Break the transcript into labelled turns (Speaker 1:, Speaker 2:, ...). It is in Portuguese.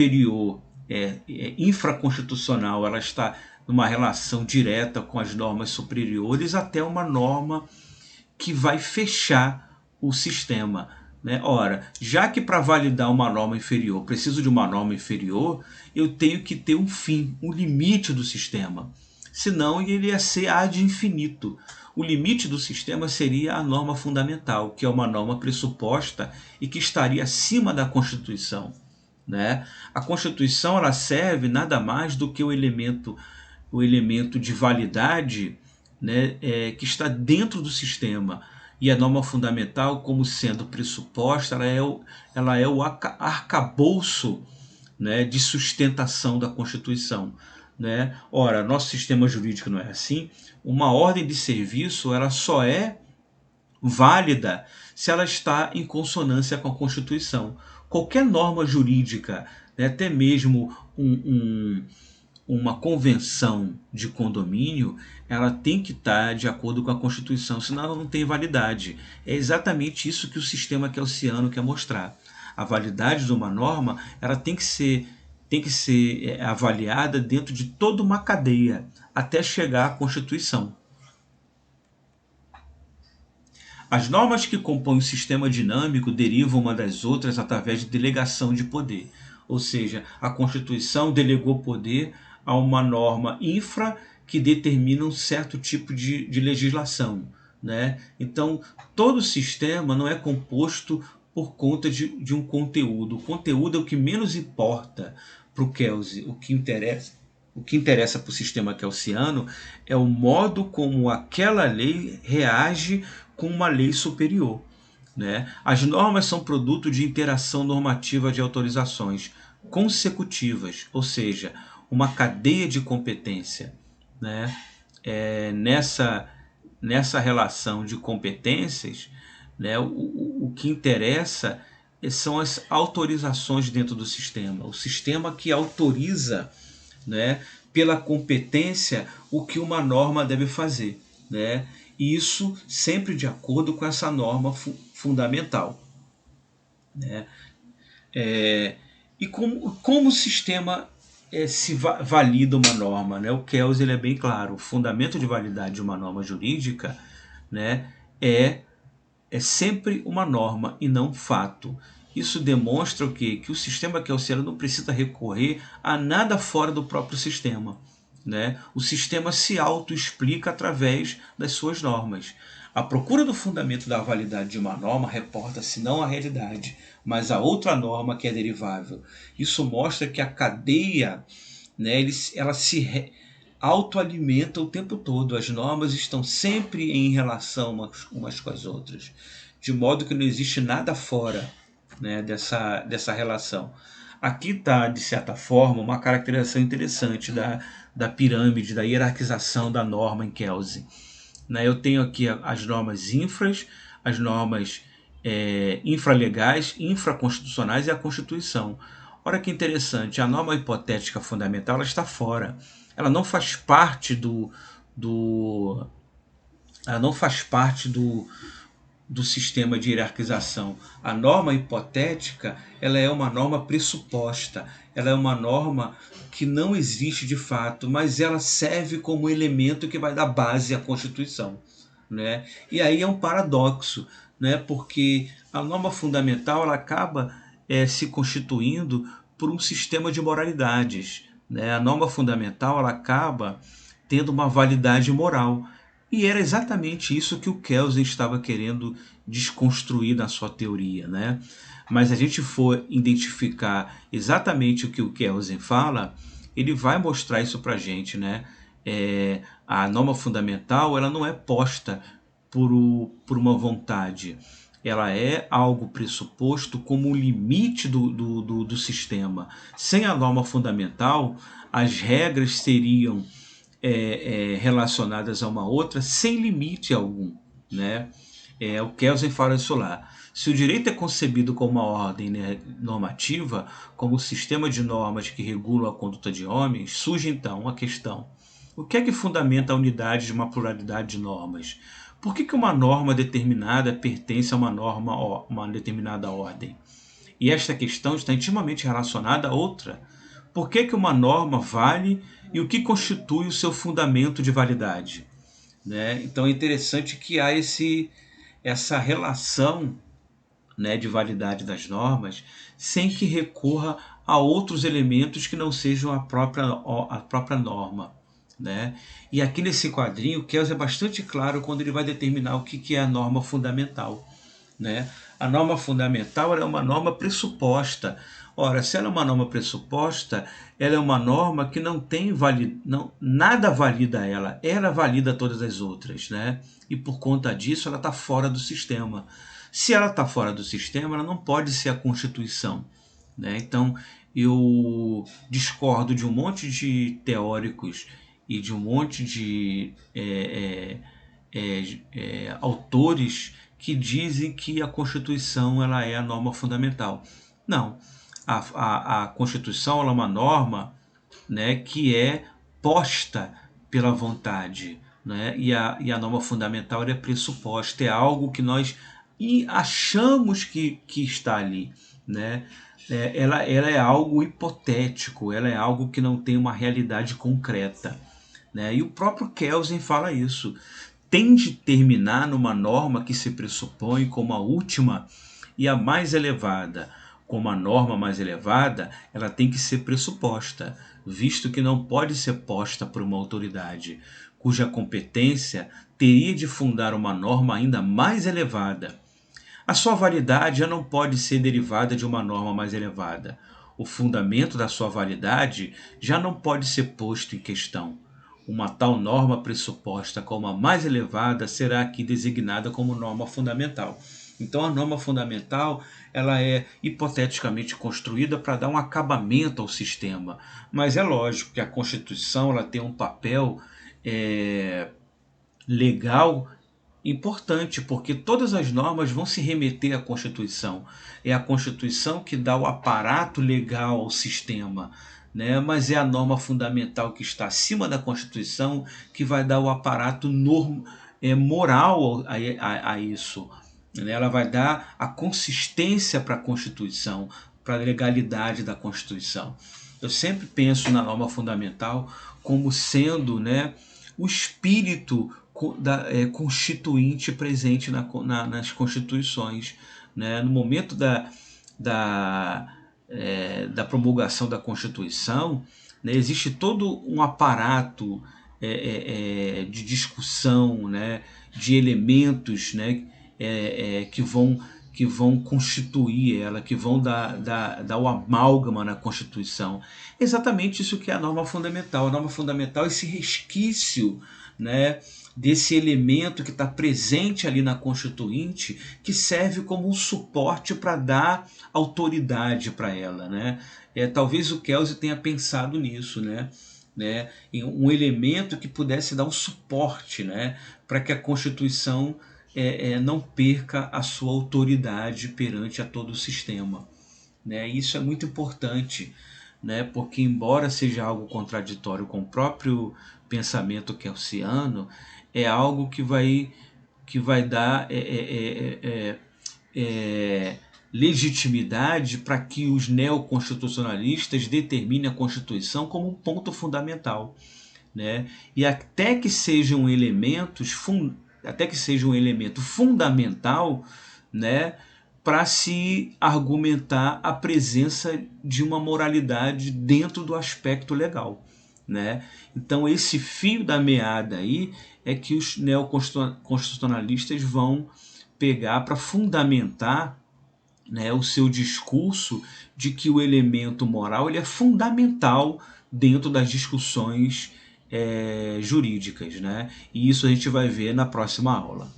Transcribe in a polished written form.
Speaker 1: superior infraconstitucional, ela está numa relação direta com as normas superiores, até uma norma que vai fechar o sistema. Né? Ora, já que para validar uma norma inferior preciso de uma norma inferior, eu tenho que ter um fim, um limite do sistema. Senão ele ia ser ad infinito. O limite do sistema seria a norma fundamental, que é uma norma pressuposta e que estaria acima da Constituição. Né? A Constituição ela serve nada mais do que o elemento de validade, né, que está dentro do sistema. E a norma fundamental, como sendo pressuposta, ela é o arcabouço, né, de sustentação da Constituição. Né? Ora, nosso sistema jurídico não é assim. Uma ordem de serviço ela só é válida se ela está em consonância com a Constituição. Qualquer norma jurídica, né, até mesmo uma convenção de condomínio, ela tem que estar de acordo com a Constituição, senão ela não tem validade. É exatamente isso que o sistema kelseyano quer mostrar. A validade de uma norma ela tem que ser avaliada dentro de toda uma cadeia, até chegar à Constituição. As normas que compõem o sistema dinâmico derivam uma das outras através de delegação de poder. Ou seja, a Constituição delegou poder a uma norma infra que determina um certo tipo de legislação. Né? Então, todo sistema não é composto por conta de um conteúdo. O conteúdo é o que menos importa para o Kelsey. O que interessa para o sistema kelseyano é o modo como aquela lei reage com uma lei superior. Né? As normas são produto de interação normativa de autorizações consecutivas, ou seja, uma cadeia de competência. Né? Nessa relação de competências, né, o que interessa são as autorizações dentro do sistema. O sistema que autoriza, né, pela competência o que uma norma deve fazer. Né? E isso sempre de acordo com essa norma fundamental. Né? E como o sistema se valida uma norma? Né? O Kelsey ele é bem claro. O fundamento de validade de uma norma jurídica, né, é sempre uma norma e não fato. Isso demonstra o quê? Que o sistema kelseyano não precisa recorrer a nada fora do próprio sistema. Né? O sistema se autoexplica através das suas normas. A procura do fundamento da validade de uma norma reporta-se não à realidade, mas a outra norma que é derivável. Isso mostra que a cadeia, né, ela se autoalimenta o tempo todo. As normas estão sempre em relação umas com as outras, de modo que não existe nada fora, né, dessa relação. Aqui está, de certa forma, uma caracterização interessante da pirâmide, da hierarquização da norma em Kelsey. Né, eu tenho aqui as normas infras, as normas infralegais, infraconstitucionais e a Constituição. Olha que interessante, a norma hipotética fundamental ela está fora. Ela não faz parte ela não faz parte do sistema de hierarquização. A norma hipotética ela é uma norma pressuposta, ela é uma norma que não existe de fato, mas ela serve como elemento que vai dar base à Constituição. Né? E aí é um paradoxo, né? Porque a norma fundamental ela acaba se constituindo por um sistema de moralidades. Né? A norma fundamental ela acaba tendo uma validade moral. E era exatamente isso que o Kelsey estava querendo desconstruir na sua teoria. Né? Mas se a gente for identificar exatamente o que o Kelsey fala, ele vai mostrar isso para a gente. Né? A norma fundamental ela não é posta por uma vontade. Ela é algo pressuposto como o limite do sistema. Sem a norma fundamental, as regras seriam relacionadas a uma outra sem limite algum. Né? O Kelsey fala isso lá. Se o direito é concebido como uma ordem, né, normativa, como um sistema de normas que regulam a conduta de homens, surge então a questão: o que é que fundamenta a unidade de uma pluralidade de normas? Por que uma norma determinada pertence a uma determinada ordem? E esta questão está intimamente relacionada a outra. Por que que uma norma vale e o que constitui o seu fundamento de validade? Né? Então é interessante que há essa relação, né, de validade das normas, sem que recorra a outros elementos que não sejam a própria norma. Né? E aqui nesse quadrinho, o Kelsen é bastante claro quando ele vai determinar o que é a norma fundamental. Né? A norma fundamental é uma norma pressuposta. Ora, se ela é uma norma pressuposta, ela é uma norma que não tem nada valida ela valida todas as outras. Né? E por conta disso, ela está fora do sistema. Se ela está fora do sistema, ela não pode ser a Constituição. Né? Então, eu discordo de um monte de teóricos e de um monte de autores que dizem que a Constituição ela é a norma fundamental. Não. A Constituição ela é uma norma, né, que é posta pela vontade. Né? E a norma fundamental é pressuposta, é algo que nós achamos que está ali. Né? Ela é algo hipotético, ela é algo que não tem uma realidade concreta. Né? E o próprio Kelsen fala isso. Tem de terminar numa norma que se pressupõe como a última e a mais elevada. Como a norma mais elevada, ela tem que ser pressuposta, visto que não pode ser posta por uma autoridade, cuja competência teria de fundar uma norma ainda mais elevada. A sua validade já não pode ser derivada de uma norma mais elevada. O fundamento da sua validade já não pode ser posto em questão. Uma tal norma pressuposta como a mais elevada será aqui designada como norma fundamental. Então a norma fundamental ela é hipoteticamente construída para dar um acabamento ao sistema. Mas é lógico que a Constituição ela tem um papel legal importante, porque todas as normas vão se remeter à Constituição. É a Constituição que dá o aparato legal ao sistema. Né? Mas é a norma fundamental que está acima da Constituição que vai dar o aparato moral a isso. Né? Ela vai dar a consistência para a Constituição, para a legalidade da Constituição. Eu sempre penso na norma fundamental como sendo, né, o espírito constituinte presente nas constituições. Né? No momento da promulgação da Constituição, né, existe todo um aparato de discussão, né, de elementos, né, que vão constituir ela, que vão dar o amálgama na Constituição. Exatamente isso que é a norma fundamental. A norma fundamental é esse resquício, né, desse elemento que está presente ali na Constituinte, que serve como um suporte para dar autoridade para ela. Né? Talvez o Kelsen tenha pensado nisso, né? Em um elemento que pudesse dar um suporte, né, para que a Constituição não perca a sua autoridade perante a todo o sistema. Né? Isso é muito importante, né? Porque embora seja algo contraditório com o próprio pensamento kelsiano, é algo que vai dar legitimidade para que os neoconstitucionalistas determinem a Constituição como um ponto fundamental. Né? E até que seja um elemento fundamental, né, para se argumentar a presença de uma moralidade dentro do aspecto legal. Né? Então esse fio da meada aí é que os neoconstitucionalistas vão pegar para fundamentar, né, o seu discurso de que o elemento moral ele é fundamental dentro das discussões jurídicas. Né? E isso a gente vai ver na próxima aula.